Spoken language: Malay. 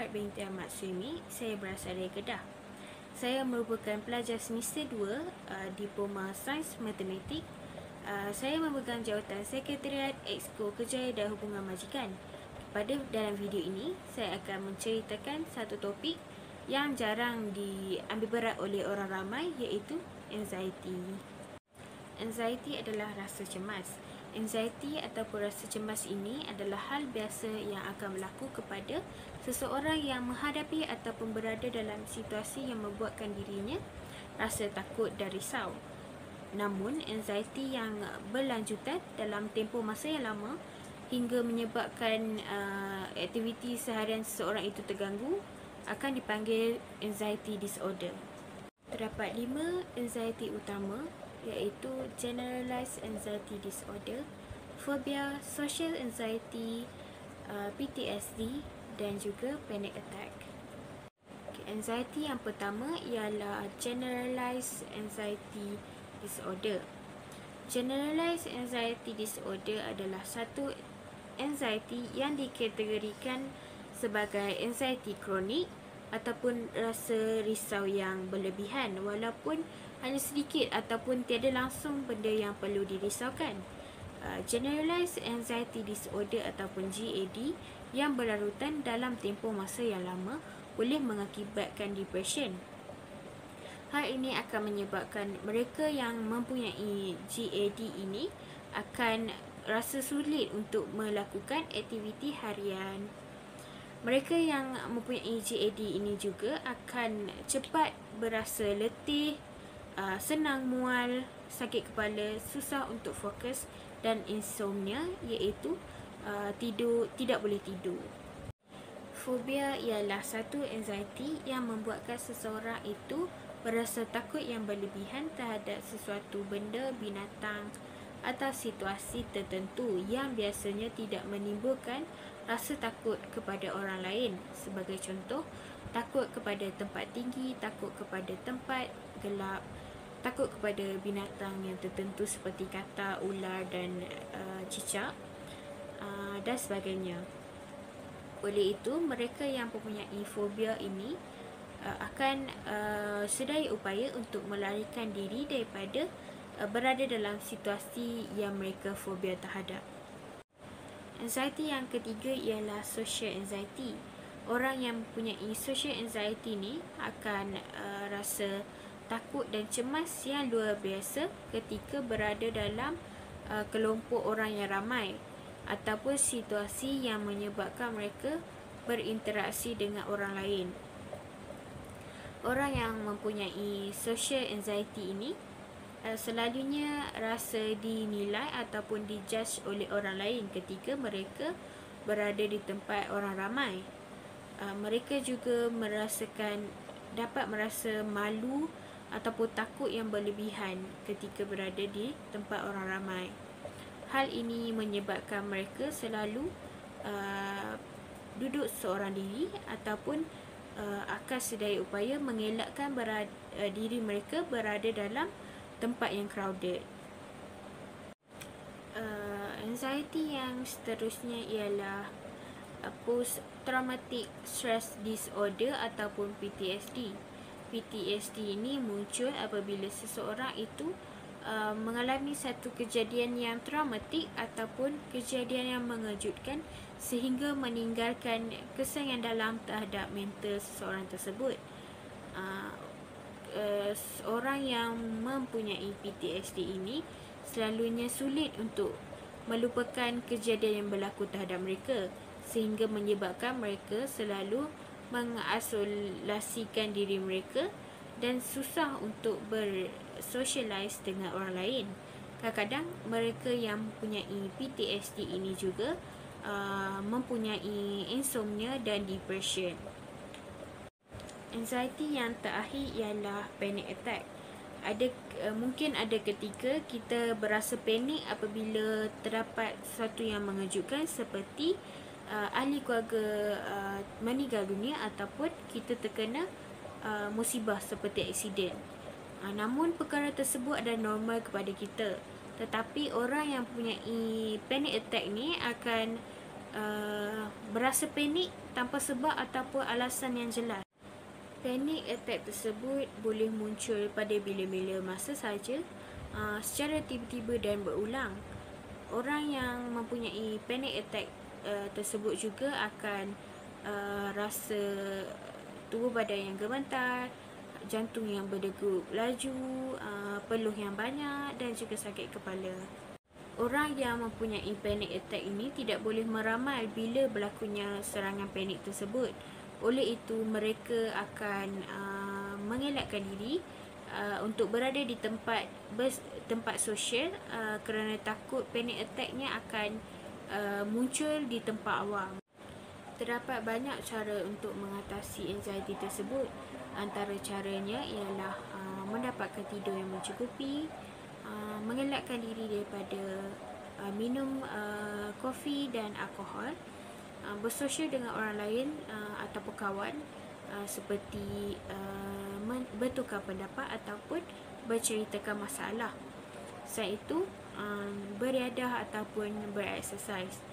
Muhammad binti Ahmad Suimi. Saya berasal dari Kedah. Saya merupakan pelajar semester 2 Diploma Sains Matematik. Saya memegang jawatan Sekretariat Exco Kerjaya dan Hubungan Majikan. Dalam video ini, saya akan menceritakan satu topik yang jarang diambil berat oleh orang ramai, iaitu anxiety. Anxiety adalah rasa cemas. Anxiety ataupun rasa cemas ini adalah hal biasa yang akan berlaku kepada seseorang yang menghadapi ataupun berada dalam situasi yang membuatkan dirinya rasa takut dan risau. Namun, anxiety yang berlanjutan dalam tempoh masa yang lama hingga menyebabkan aktiviti seharian seseorang itu terganggu akan dipanggil anxiety disorder. Terdapat 5 anxiety utama, iaitu Generalized Anxiety Disorder, Phobia, Social Anxiety, PTSD dan juga Panic Attack. Anxiety yang pertama ialah Generalized Anxiety Disorder. Generalized Anxiety Disorder adalah satu anxiety yang dikategorikan sebagai anxiety kronik ataupun rasa risau yang berlebihan walaupun hanya sedikit ataupun tiada langsung benda yang perlu dirisaukan. Generalized Anxiety Disorder ataupun GAD yang berlarutan dalam tempoh masa yang lama boleh mengakibatkan depression. Hal ini akan menyebabkan mereka yang mempunyai GAD ini akan rasa sulit untuk melakukan aktiviti harian. Mereka yang mempunyai GAD ini juga akan cepat berasa letih, senang mual, sakit kepala, susah untuk fokus dan insomnia, iaitu tidak boleh tidur. Fobia ialah satu anxiety yang membuatkan seseorang itu berasa takut yang berlebihan terhadap sesuatu benda, binatang atau situasi tertentu yang biasanya tidak menimbulkan rasa takut kepada orang lain. Sebagai contoh, takut kepada tempat tinggi, takut kepada tempat gelap, takut kepada binatang yang tertentu seperti katak, ular dan cicak dan sebagainya. Oleh itu, mereka yang mempunyai fobia ini akan sedaya upaya untuk melarikan diri daripada berada dalam situasi yang mereka fobia terhadap. Anxiety yang ketiga ialah social anxiety. Orang yang mempunyai social anxiety ni akan rasa takut dan cemas yang luar biasa ketika berada dalam kelompok orang yang ramai ataupun situasi yang menyebabkan mereka berinteraksi dengan orang lain. Orang yang mempunyai social anxiety ini selalunya rasa dinilai ataupun dijudge oleh orang lain ketika mereka berada di tempat orang ramai. Mereka juga dapat merasa malu ataupun takut yang berlebihan ketika berada di tempat orang ramai. Hal ini menyebabkan mereka selalu duduk seorang diri ataupun akan sedaya upaya mengelakkan diri mereka berada dalam tempat yang crowded. Anxiety yang seterusnya ialah Post Traumatic Stress Disorder ataupun PTSD. PTSD ini muncul apabila seseorang itu mengalami satu kejadian yang traumatik ataupun kejadian yang mengejutkan sehingga meninggalkan kesan yang dalam terhadap mental seseorang tersebut. Orang yang mempunyai PTSD ini selalunya sulit untuk melupakan kejadian yang berlaku terhadap mereka sehingga menyebabkan mereka selalu mengisolasikan diri mereka dan susah untuk bersocialize dengan orang lain. Kadang-kadang mereka yang mempunyai PTSD ini juga mempunyai insomnia dan depression. Anxiety yang terakhir ialah panic attack. Mungkin ada ketika kita berasa panik apabila terdapat sesuatu yang mengejutkan seperti ahli keluarga meninggal dunia ataupun kita terkena musibah seperti aksiden. Namun perkara tersebut adalah normal kepada kita. Tetapi orang yang mempunyai panic attack ni akan berasa panik tanpa sebab ataupun alasan yang jelas. Panic attack tersebut boleh muncul pada bila-bila masa saja, secara tiba-tiba dan berulang. Orang yang mempunyai panic attack tersebut juga akan rasa tubuh badan yang gemetar, jantung yang berdegup laju, peluh yang banyak dan juga sakit kepala. Orang yang mempunyai panic attack ini tidak boleh meramal bila berlakunya serangan panik tersebut. Oleh itu, mereka akan mengelakkan diri untuk berada di tempat sosial kerana takut panic attacknya akan muncul di tempat awam. Terdapat banyak cara untuk mengatasi anxiety tersebut. Antara caranya ialah mendapatkan tidur yang mencukupi, mengelakkan diri daripada minum kopi dan alkohol, bersosial dengan orang lain ataupun kawan, seperti bertukar pendapat ataupun berceritakan masalah. Selain itu, beriadah ataupun bereksersis.